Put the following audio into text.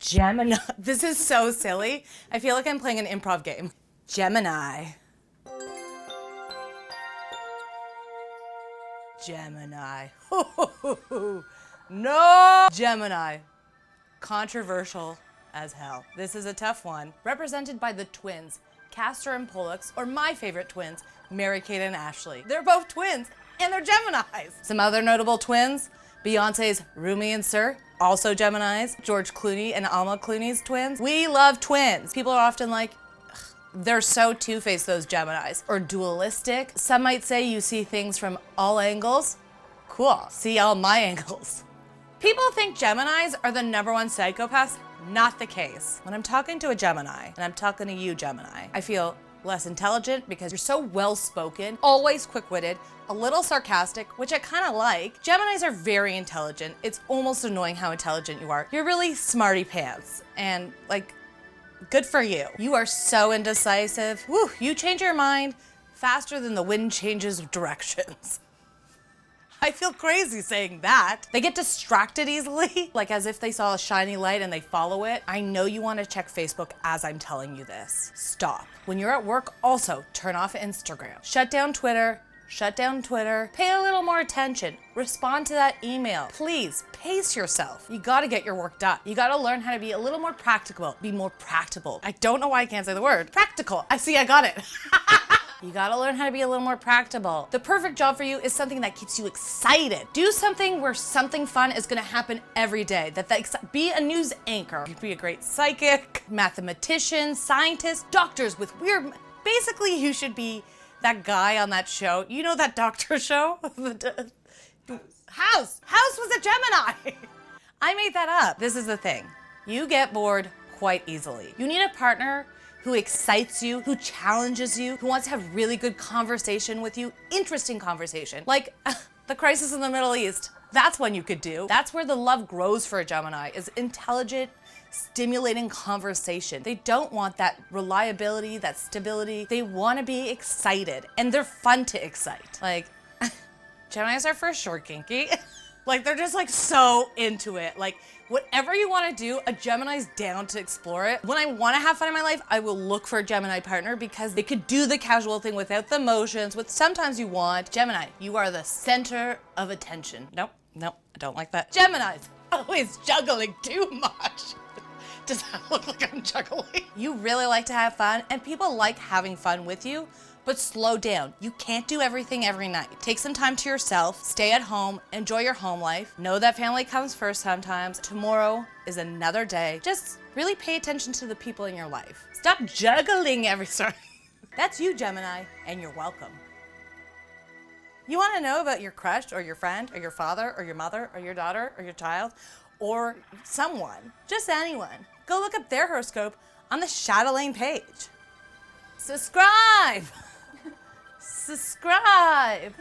Gemini. This is so silly. I feel like I'm playing an improv game. Gemini. Gemini. No! Gemini. Controversial as hell. This is a tough one. Represented by the twins, Castor and Pollux, or my favorite twins, Mary-Kate and Ashley. They're both twins, and they're Geminis. Some other notable twins, Beyonce's Rumi and Sir, also Geminis. George Clooney and Alma Clooney's twins. We love twins. People are often like, they're so two-faced, those Geminis. Or dualistic. Some might say you see things from all angles. Cool, see all my angles. People think Geminis are the #1 psychopaths. Not the case. When I'm talking to a Gemini, and I'm talking to you, Gemini, I feel less intelligent because you're so well-spoken, always quick-witted, a little sarcastic, which I kind of like. Geminis are very intelligent. It's almost annoying how intelligent you are. You're really smarty pants, and like, good for you. You are so indecisive. Woo, you change your mind faster than the wind changes directions. I feel crazy saying that. They get distracted easily, like as if they saw a shiny light and they follow it. I know you want to check Facebook as I'm telling you this. Stop. When you're at work, also turn off Instagram. Shut down Twitter. Shut down Twitter. Pay a little more attention. Respond to that email. Please, pace yourself. You gotta get your work done. You gotta learn how to be a little more practical. Be more practical. I don't know why I can't say the word. Practical. I got it. You gotta learn how to be a little more practical. The perfect job for you is something that keeps you excited. Do something where something fun is gonna happen every day. Be a news anchor. You could be a great psychic, mathematician, scientist, doctors with weird, basically you should be that guy on that show. You know that doctor show? House was a Gemini. I made that up. This is the thing. You get bored quite easily. You need a partner who excites you, who challenges you, who wants to have really good conversation with you, interesting conversation. Like the crisis in the Middle East, that's one you could do. That's where the love grows for a Gemini, is intelligent, stimulating conversation. They don't want that reliability, that stability. They want to be excited, and they're fun to excite. Like, Geminis are for sure kinky. Like, they're just like so into it. Like, whatever you want to do, a Gemini's down to explore it. When I want to have fun in my life, I will look for a Gemini partner because they could do the casual thing without the emotions, which sometimes you want. Gemini, you are the center of attention. Nope, I don't like that. Gemini's always juggling too much. Does that look like I'm juggling? You really like to have fun, and people like having fun with you, but slow down. You can't do everything every night. Take some time to yourself, stay at home, enjoy your home life. Know that family comes first sometimes. Tomorrow is another day. Just really pay attention to the people in your life. Stop juggling sorry. That's you, Gemini, and you're welcome. You wanna know about your crush, or your friend, or your father, or your mother, or your daughter, or your child, or someone, just anyone. Go look up their horoscope on the Chatelaine page. Subscribe! Subscribe!